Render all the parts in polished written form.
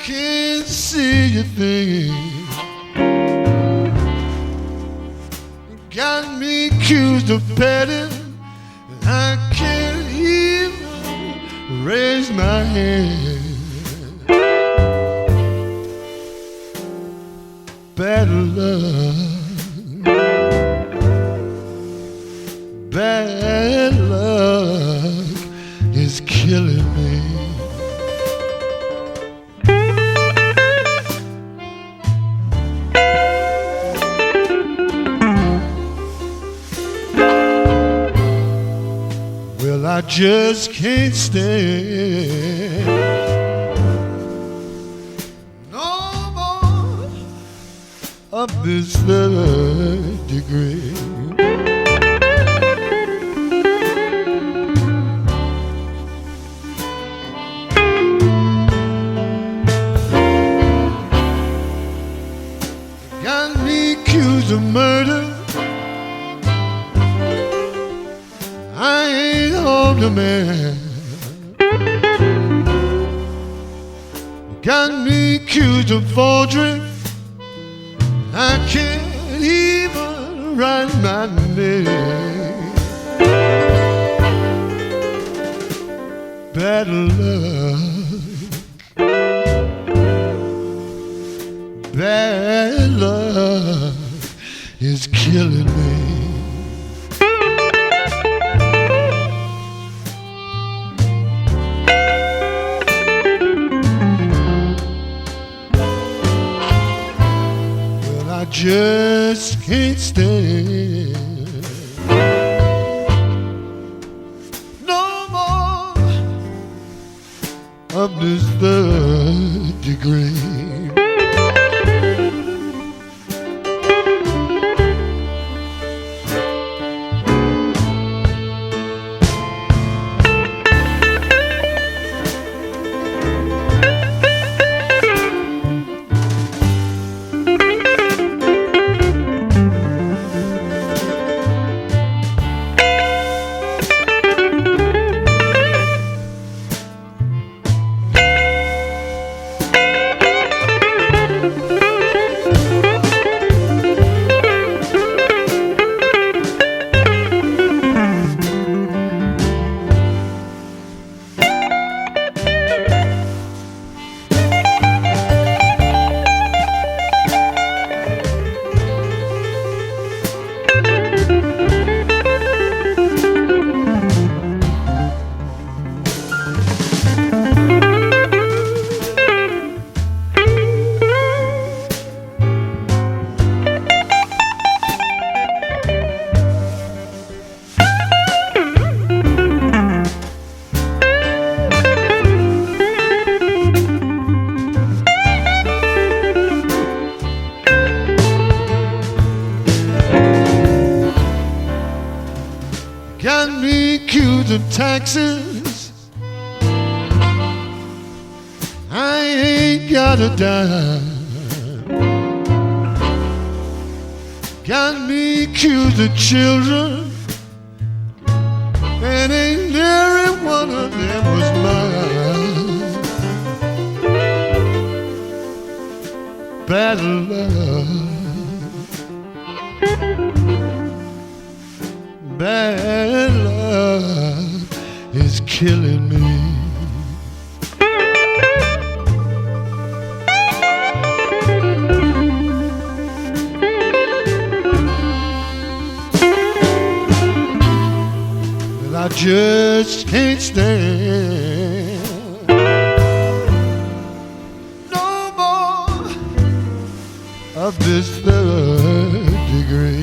can't see your thing. Got me accused of petting. I can't even raise my hand. Bad luck, bad luck is killing me. Well, I just can't stand no more of this third degree. Got me accused of murder. I ain't harmed a man. Got me accused of forgery. I can't even write my name. Bad luck, bad luck is killing me. I just can't stand no more of this third degree. Got me accused of taxes. I ain't got a dime. Got me accused of children, and ain't every one of them was mine. Bad luck, bad luck is killing me. But I just can't stand no more of this third degree.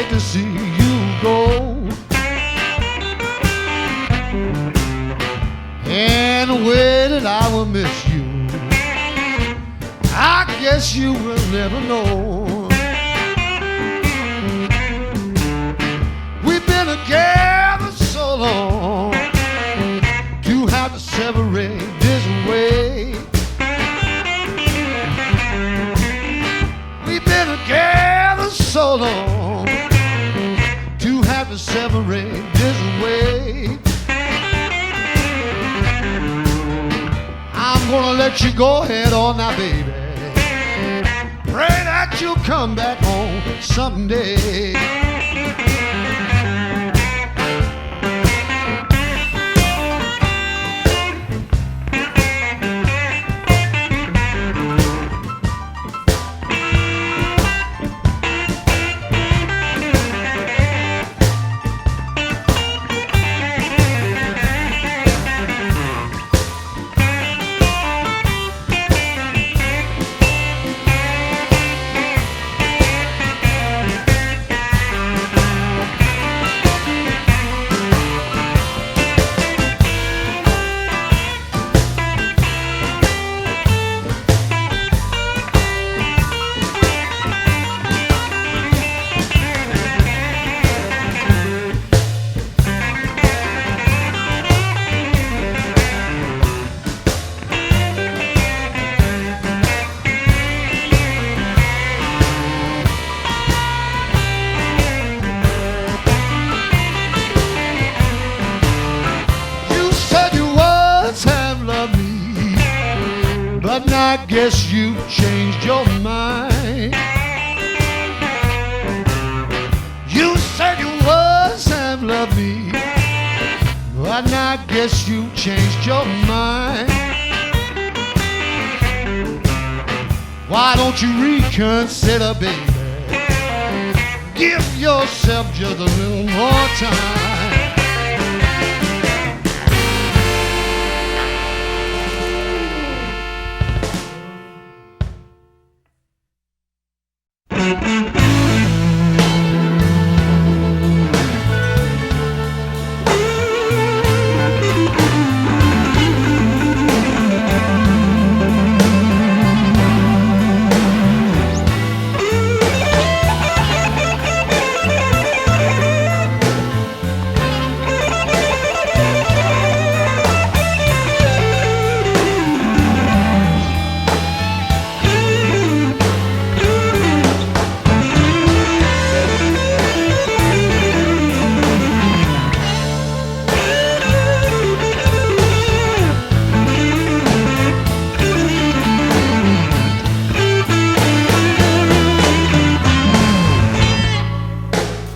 hate to see you go. And the way that I will miss you, I guess you will never know. We've been together so long to have to separate this way. We've been together so long to have to separate this way. I'm gonna let you go ahead on now, baby. Pray that you'll come back home someday. But I guess you changed your mind. You said you was have loved me, but I guess you changed your mind. Why don't you reconsider, baby? Give yourself just a little more time.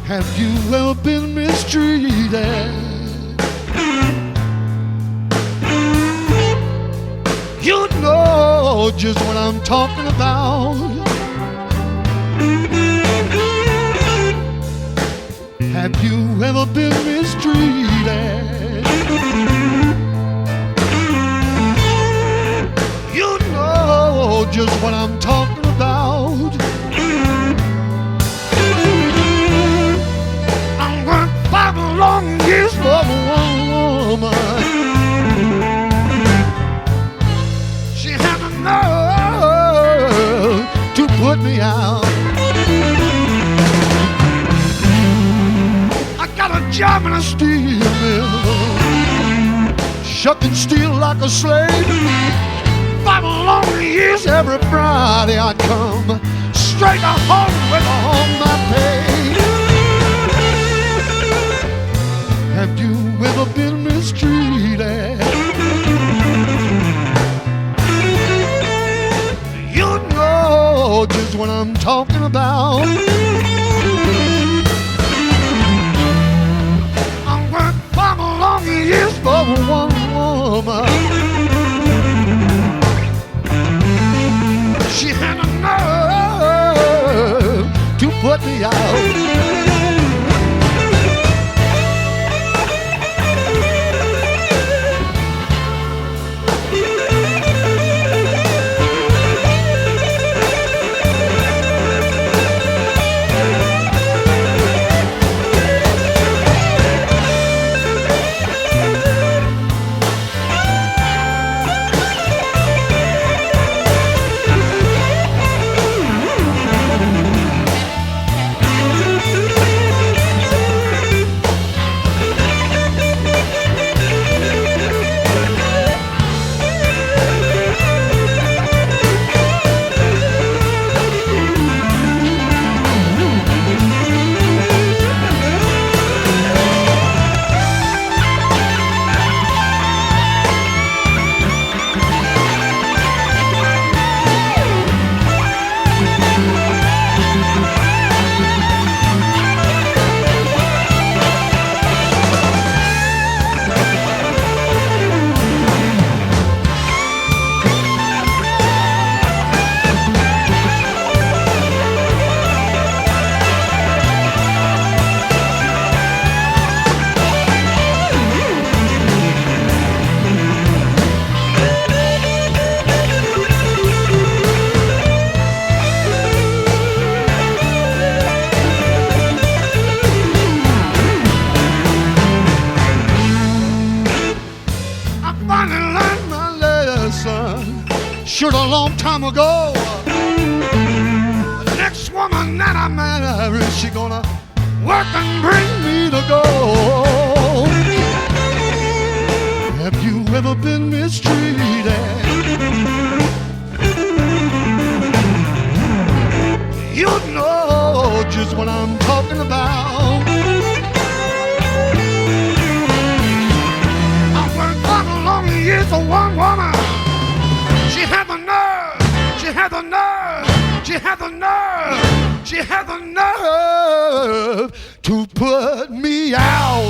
Have you ever been mistreated? You know just what I'm talking about. Have you ever been mistreated? You know just what I'm talking about. Long years for one woman. She had the nerve to put me out. I got a job in a steel mill, shucking steel like a slave. 5 long years every Friday I'd come straight to home with all my pay. Have you ever been mistreated? You know just what I'm talking about. I worked 5 long years for one woman. She had a nerve to put me out. should a long time ago. The next woman that I marry, she gonna work and bring me to gold. Have you ever been mistreated? You know just what I'm talking about. I worked for a long years for one woman. She had the nerve, she had the nerve, she had the nerve, she had the nerve to put me out.